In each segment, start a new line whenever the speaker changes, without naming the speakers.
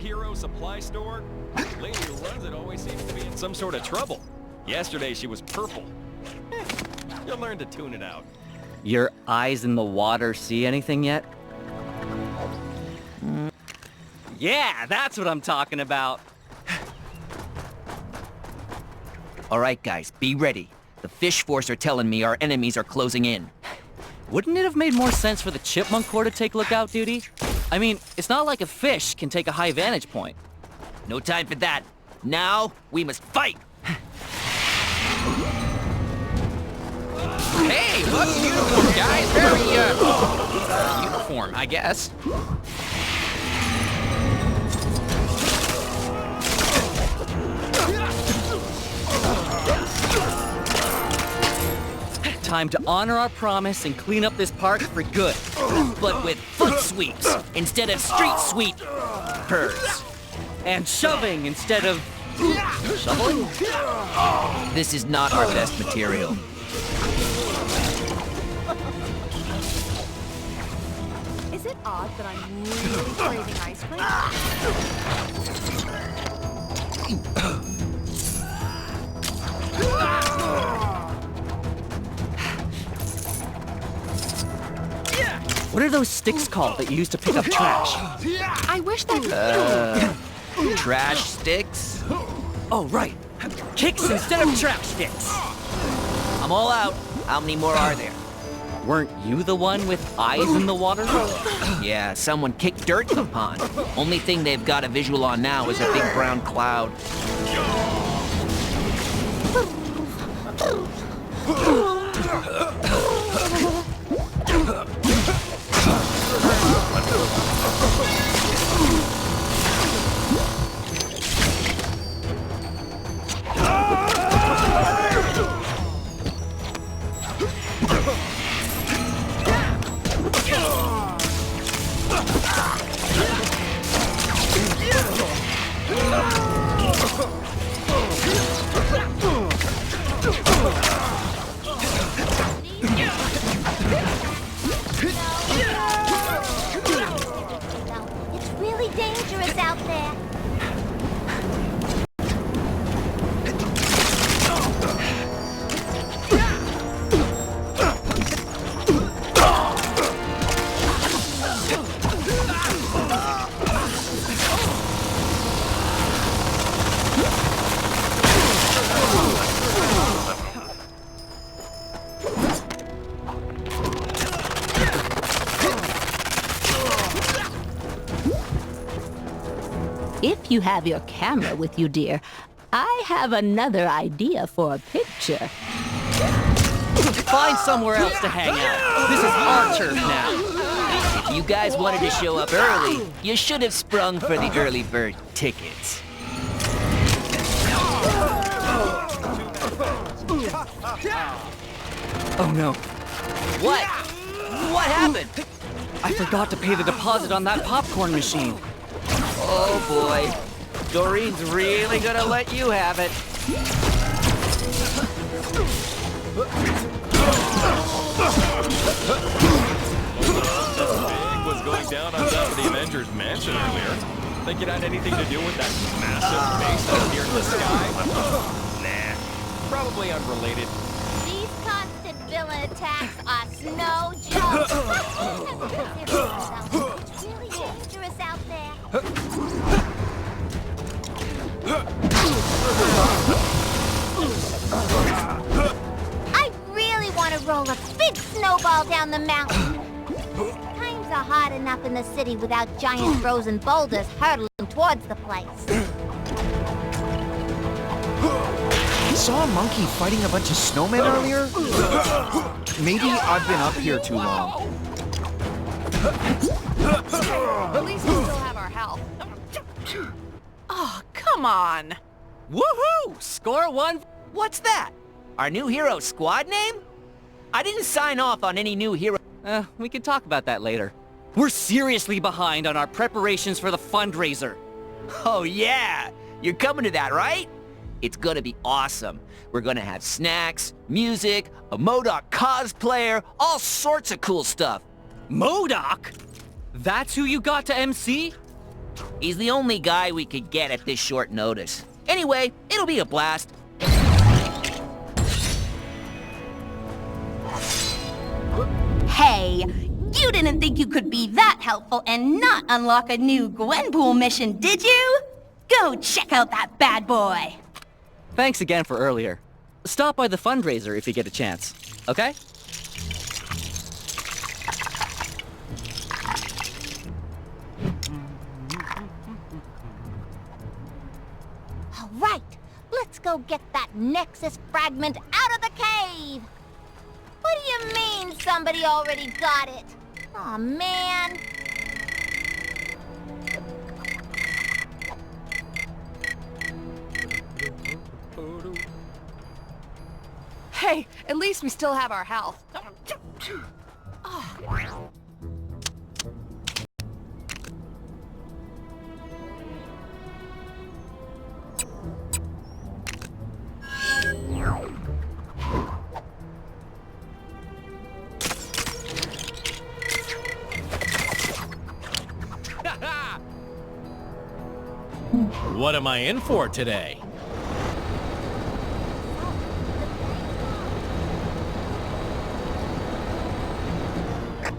superhero supply store? The lady who runs it always seems to be in some sort of trouble. Yesterday she was purple. You'll learn to tune it out.
Your eyes in the water see anything yet? Yeah, that's what I'm talking about.
All right, guys, be ready. The fish force are telling me our enemies are closing in.
Wouldn't it have made more sense for the Chipmunk Corps to take lookout duty? I mean, it's not like a fish can take a high vantage point.
No time for that. Now, we must fight!
Hey, look, uniform, guys. Very, uniform, I guess.
Time to honor our promise and clean up this park for good.
But with foot sweeps instead of street sweep purrs.
And shoving instead of... shoveling?
This is not our best material.
Is it odd that I'm really craving ice cream?
What are those sticks called that you use to pick up trash?
I wish that
Trash sticks?
Oh, right. Kicks instead of trash sticks.
I'm all out. How many more are there?
Weren't you the one with eyes in the water?
Yeah, someone kicked dirt in the pond. Only thing they've got a visual on now is a big brown cloud.
It's really dangerous out there.
If you have your camera with you, dear, I have another idea for a picture.
Find somewhere else to hang out. This is our turf now.
If you guys wanted to show up early, you should have sprung for the early bird tickets.
Oh no,
What? What happened?
I forgot to pay the deposit on that popcorn machine.
Oh boy. Doreen's really gonna let you have it.
Big was going down on top of the Avengers mansion earlier. Think it had anything to do with that massive base out here in the sky? Nah, probably unrelated.
These constant villain attacks are no joke. It's really dangerous out there. I really want to roll a big snowball down the mountain. Times are hard enough in the city without giant frozen boulders hurtling towards the place.
I saw a monkey fighting a bunch of snowmen earlier. Maybe I've been up here too long.
At least we still have our health. Oh, come on.
Woohoo!
Score one.
What's that? Our new hero squad name? I didn't sign off on any new hero.
We can talk about that later. We're seriously behind on our preparations for the fundraiser.
Oh yeah! You're coming to that, right? It's gonna be awesome. We're gonna have snacks, music, a MODOK cosplayer, all sorts of cool stuff.
MODOK? That's who you got to MC?
He's the only guy we could get at this short notice. Anyway, it'll be a blast.
Hey, you didn't think you could be that helpful and not unlock a new Gwenpool mission, did you? Go check out that bad boy.
Thanks again for earlier. Stop by the fundraiser if you get a chance, okay?
All right, let's go get that Nexus fragment out of the cave. What do you mean somebody already got it? Aw, man.
Hey, at least we still have our health. Oh.
What am I in for today?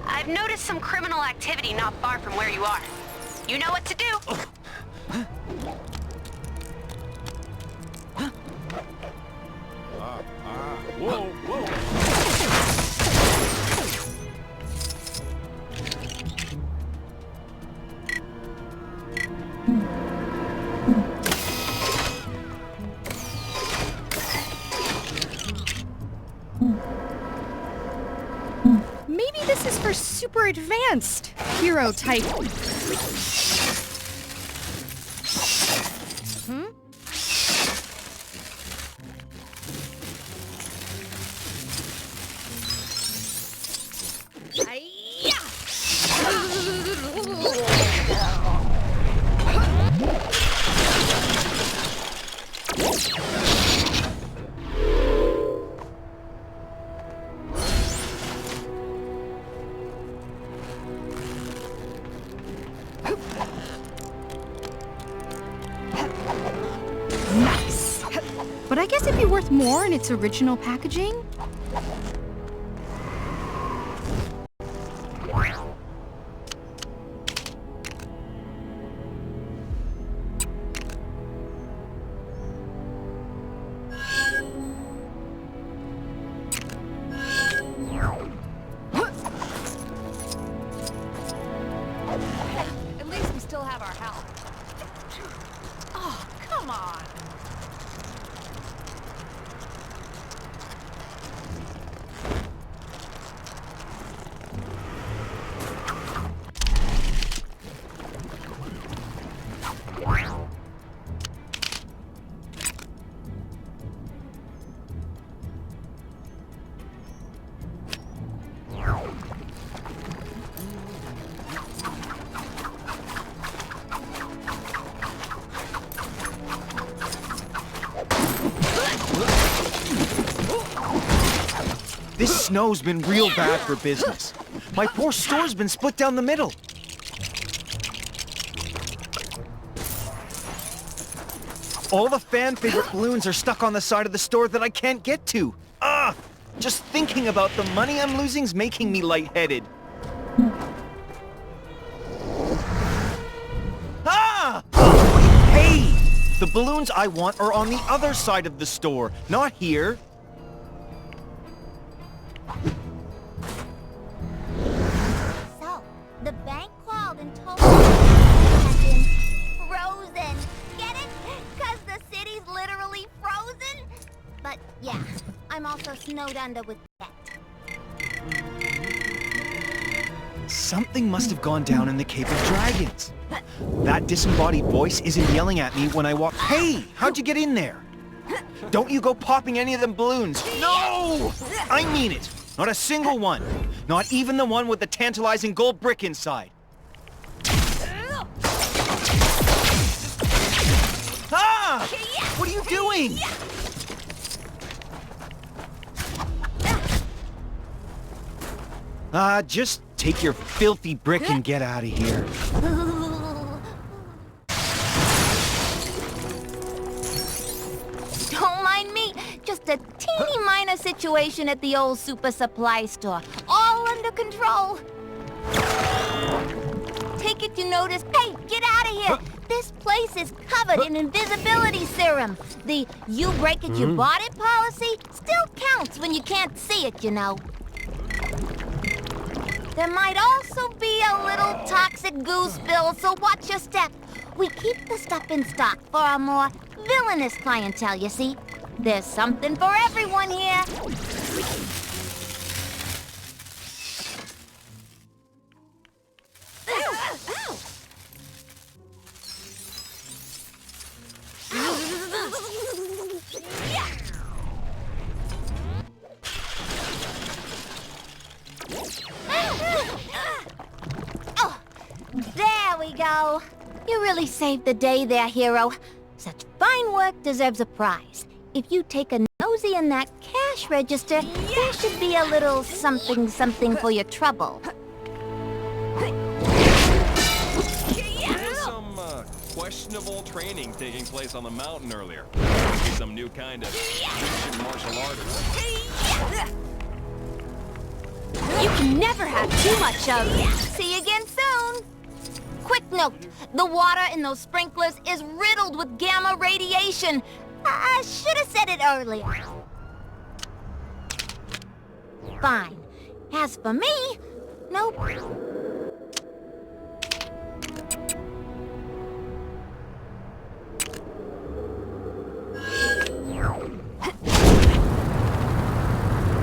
I've noticed some criminal activity not far from where you are. You know what to do.
Whoa, whoa.
Maybe this is for super advanced hero type. Nice. But I guess it'd be worth more in its original packaging.
At least we still have our health. Oh, come on.
This snow's been real bad for business. My poor store's been split down the middle. All the fan-favorite balloons are stuck on the side of the store that I can't get to. Ugh! Just thinking about the money I'm losing's making me lightheaded. Ah! Hey! The balloons I want are on the other side of the store, not here.
So, the bank called and told me it had been frozen. Get it? Because the city's literally frozen? But yeah, I'm also snowed under with debt.
Something must have gone down in the Cave of Dragons. That disembodied voice isn't yelling at me when I walk. Hey, how'd you get in there? Don't you go popping any of them balloons. No! I mean it. Not a single one. Not even the one with the tantalizing gold brick inside. Ah! What are you doing? Just take your filthy brick and get out of here.
a teeny minor situation at the old super supply store. All under control. Take it you notice. Hey, get out of here! This place is covered in invisibility serum. The you break it, you bought it policy still counts when you can't see it, you know. There might also be a little toxic goo spill, so watch your step. We keep the stuff in stock for our more villainous clientele, you see. There's something for everyone here. Oh, there we go. You really saved the day there, hero. Such fine work deserves a prize. If you take a nosy in that cash register, there should be a little something for your trouble.
There's some questionable training taking place on the mountain earlier. Maybe some new kind of Christian martial art or something.
You can never have too much of. See you again soon. Quick note, the water in those sprinklers is riddled with gamma radiation. I should have said it earlier. Fine. As for me, nope.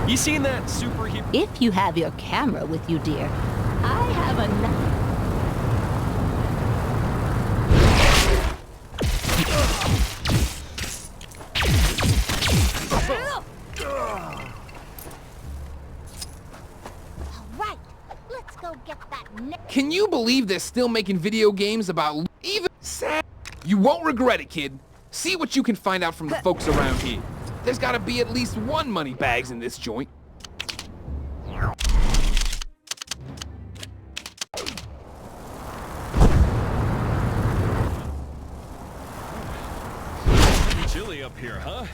You seen that superhero?
If you have your camera with you, dear, I have another.
Right, let's go get that
Can you believe they're still making video games about even sad? You won't regret it, kid. See what you can find out from the folks around here. There's gotta be at least one money bags in this joint.
Chilly up here, huh?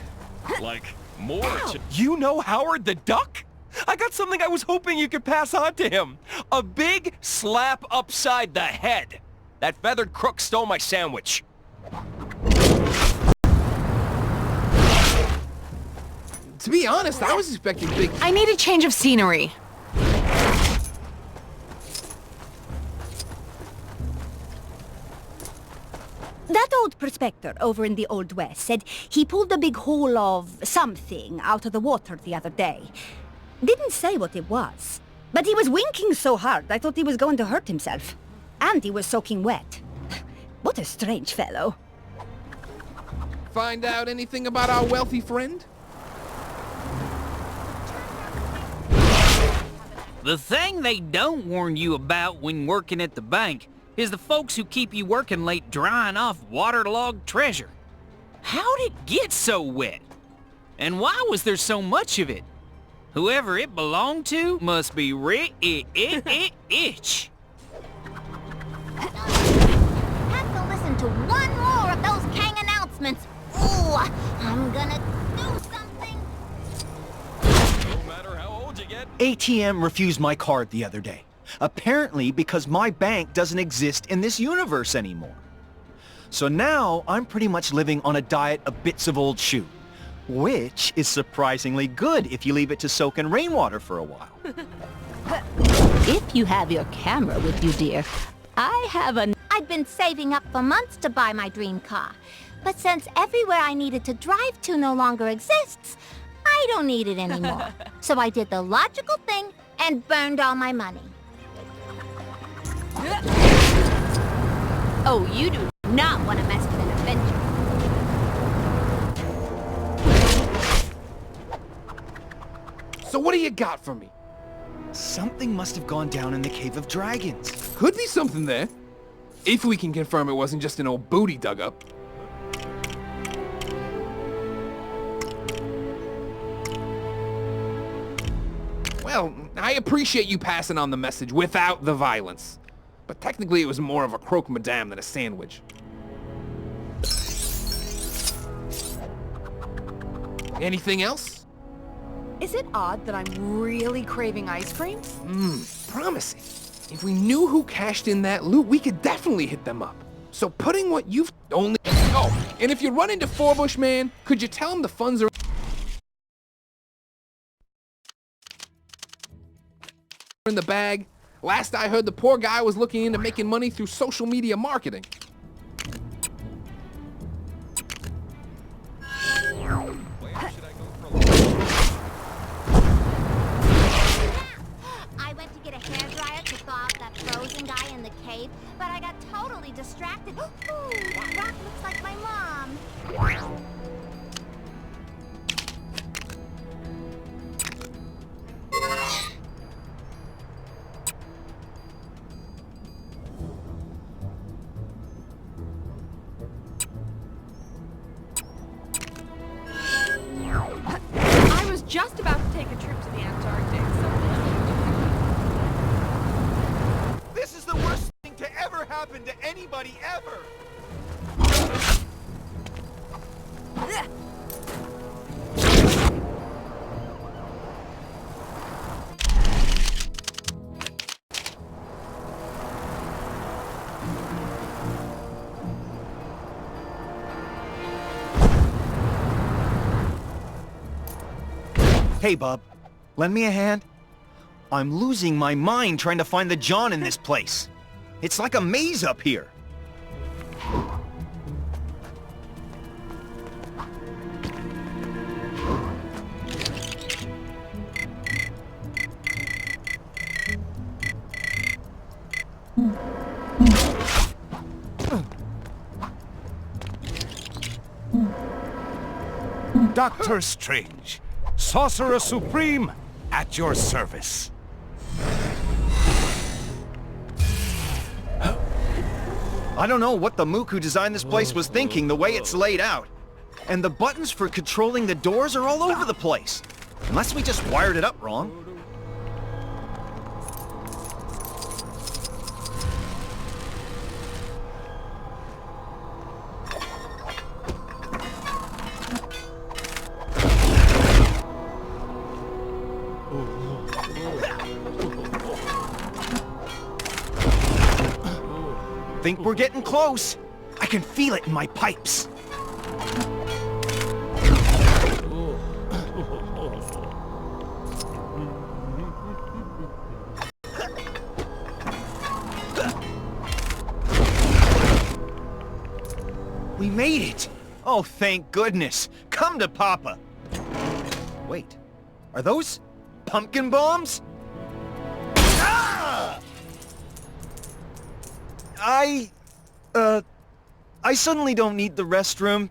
Like, more chilly.
You know Howard the Duck? I got something I was hoping you could pass on to him. A big slap upside the head. That feathered crook stole my sandwich.
To be honest, I was expecting big...
I need a change of scenery.
That old prospector over in the Old West said he pulled a big hole of something out of the water the other day. Didn't say what it was, but he was winking so hard I thought he was going to hurt himself. And he was soaking wet. What a strange fellow.
Find out anything about our wealthy friend?
The thing they don't warn you about when working at the bank is the folks who keep you working late drying off waterlogged treasure. How'd it get so wet? And why was there so much of it? Whoever it belonged to must be rich.
Have to listen to one more of those Kang announcements. Ooh, I'm gonna do something.
No matter how old you get.
ATM refused my card the other day. Apparently because my bank doesn't exist in this universe anymore. So now I'm pretty much living on a diet of bits of old shoe. Which is surprisingly good if you leave it to soak in rainwater for a while.
If you have your camera with you, dear, I have a...
I'd been saving up for months to buy my dream car. But since everywhere I needed to drive to no longer exists, I don't need it anymore. So I did the logical thing and burned all my money.
Oh, you do not want to mess with an Avenger.
So what do you got for me?
Something must have gone down in the Cave of Dragons.
Could be something there. If we can confirm it wasn't just an old booty dug up. Well, I appreciate you passing on the message without the violence. But technically it was more of a croque madame than a sandwich. Anything else?
Is it odd that I'm really craving ice cream?
Promising. If we knew who cashed in that loot, we could definitely hit them up. So putting what you've only... Oh, and if you run into Forbush Man, could you tell him the funds are in the bag? Last I heard, the poor guy was looking into making money through social media marketing.
I went to get a hairdryer to thaw out that frozen guy in the cave, but I got totally distracted. Ooh, that rock looks like my mom.
I was just about to take a trip to the Antarctic, so...
This is the worst thing to ever happen to anybody ever! Hey, bub. Lend me a hand? I'm losing my mind trying to find the John in this place. It's like a maze up here.
Doctor Strange, Sorcerer Supreme, at your service.
I don't know what the mook who designed this place was thinking the way it's laid out. And the buttons for controlling the doors are all over the place. Unless we just wired it up wrong. Think we're getting close. I can feel it in my pipes. We made it! Oh, thank goodness. Come to Papa. Wait, are those pumpkin bombs? Ah! I suddenly don't need the restroom.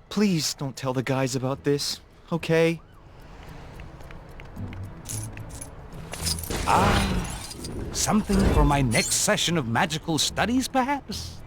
Please don't tell the guys about this, okay?
Something for my next session of magical studies, perhaps?